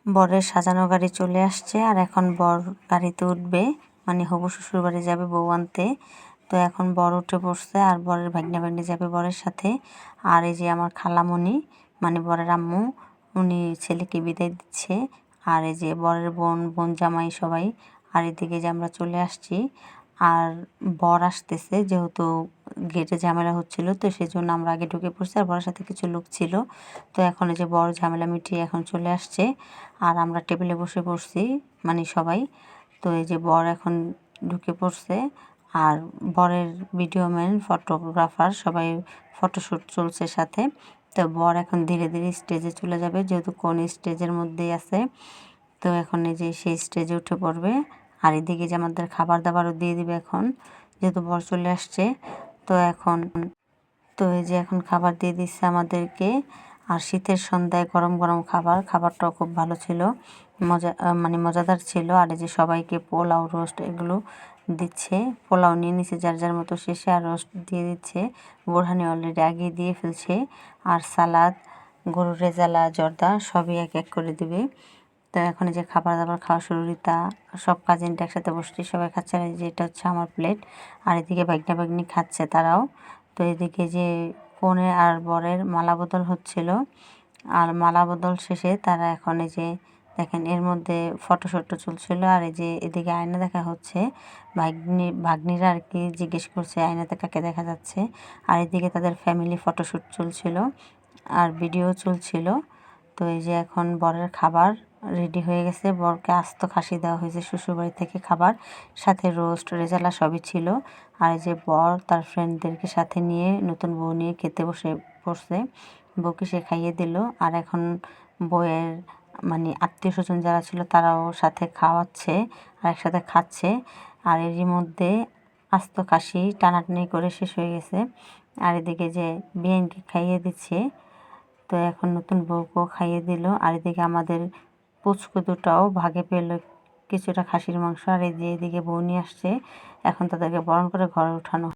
বরের সাজানো গাড়ি চলে আসছে আর এখন বর গাড়িতে উঠবে, মানে হবু শ্বশুর বাড়ি যাবে বউ আনতে। তো এখন বর উঠে পড়ছে আর বরের ভাগ্না ভাগ্নি যাবে বরের সাথে। আর এই যে আমার খালামণি মানে বরের আম্মু, উনি ছেলেকে বিদায় দিচ্ছে। আর এই যে বরের বোন জামাই সবাই। আর এদিকে যে আমরা চলে আসছি আর বর আসতেছে, যেহেতু গেটে ঝামেলা হচ্ছিল তো সেজন্য আমরা আগে ঢুকে পড়ছি আর বরের সাথে কিছু লোক ছিল। তো এখন এই যে বর ঝামেলা মিটিয়ে এখন চলে আসছে আর আমরা টেবিলে বসে পড়ছি মানে সবাই। তো এই যে বর এখন ঢুকে পড়ছে আর বরের ভিডিও ম্যান ফটোগ্রাফার সবাই ফটোশ্যুট চলছে সাথে। তো বর এখন ধীরে ধীরে স্টেজে চলে যাবে, যেহেতু কোন স্টেজের মধ্যেই আছে। তো এখন এই যে সেই স্টেজে উঠে পড়বে আর এদিকে যে আমাদের খাবার দাবারও দিয়ে দিবে এখন, যেহেতু বর চলে আসছে। তো এই যে এখন খাবার দিয়ে দিচ্ছে আমাদেরকে। আর শীতের সন্ধ্যায় গরম গরম খাবারটাও খুব ভালো ছিল, মানে মজাদার ছিল। আর এই যে সবাইকে পোলাও রোস্ট এগুলো দিচ্ছে, পোলাও নিয়ে নিচ্ছে যার যার মতো শেষে, আর রোস্ট দিয়ে দিচ্ছে। বোরহানি অলরেডি আগে দিয়ে ফেলছে। আর সালাদ, গরুর রেজালা, জর্দা সবই এক এক করে দিবে। তো এখন এই যে খাবার দাবার খাওয়া শুরু, রিতা সব কাজিনটা একসাথে বসছি, সবাই খাচ্ছে। আর এই যে এটা হচ্ছে আমার প্লেট আর এদিকে ভাগ্না ভাগ্নি খাচ্ছে তারাও। তো এদিকে যে কনে আর বরের মালা বদল হচ্ছিল আর মালা বদল শেষে তারা এখন এই যে দেখেন এর মধ্যে ফটোশ্যুট চলছিল। আর এই যে এদিকে আয়না দেখা হচ্ছে, ভাগ্নিরা আর কি জিজ্ঞেস করছে আয়নাতে কাকে দেখা যাচ্ছে। আর এদিকে তাদের ফ্যামিলি ফটোশ্যুট চলছিল আর ভিডিও চলছিল। তো এই যে এখন বরের খাবার রেডি হয়ে গেছে, বরকে আস্ত খাসি দেওয়া হয়েছে শ্বশুরবাড়ি থেকে খাবার, সাথে রোস্ট রেজালা সবই ছিল। আর এই যে বর তার ফ্রেন্ডদেরকে সাথে নিয়ে নতুন বউ নিয়ে খেতে বসে পড়ছে, বউকে সে খাইয়ে দিল। আর এখন বউয়ের মানে আত্মীয় স্বজন যারা ছিল তারাও সাথে খাওয়াচ্ছে আর একসাথে খাচ্ছে। আর এরই মধ্যে আস্ত খাসি টানাটানি করে শেষ হয়ে গেছে। আর এদিকে যে বিয়ানকে খাইয়ে দিচ্ছে, তো এখন নতুন বউকেও খাইয়ে দিল। আর এদিকে আমাদের পুচকু দুটাও ভাগে পেল কিছুটা খাসির মাংস। আর এই যে এদিকে বউ নিয়ে আসছে, এখন তাদেরকে বরণ করে ঘরে উঠানো।